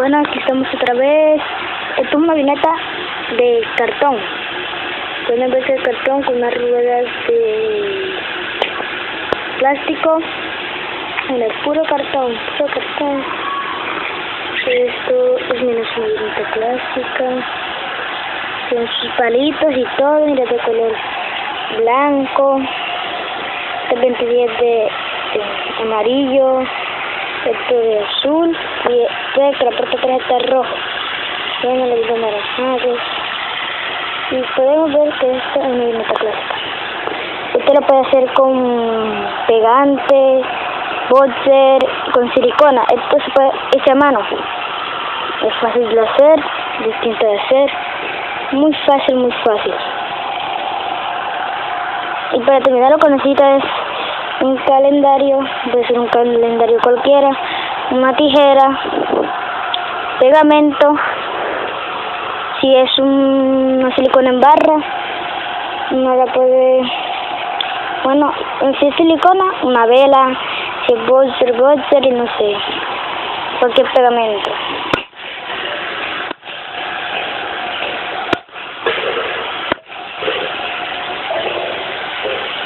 Bueno, aquí estamos otra vez. Esto es una avioneta de cartón. Una vez de cartón con unas ruedas de plástico. En el puro cartón, Esto es menos una avioneta clásica. Con sus palitos y todo, mira, de color blanco. También de amarillo. Esto de azul. Y puede que la parte atrás está rojo. Bueno, los anaranjados. Y podemos ver que esta es una avioneta clásica. Usted lo puede hacer con pegante, boxer, con silicona. Esto se puede hacer a mano. Es fácil de hacer, distinto de hacer. Muy fácil, muy fácil. Y para terminar lo que necesita es un calendario, puede ser un calendario cualquiera, una tijera, pegamento, si es una silicona en barra, uno la puede, bueno, si es silicona, una vela, si es boxer y no sé, cualquier pegamento.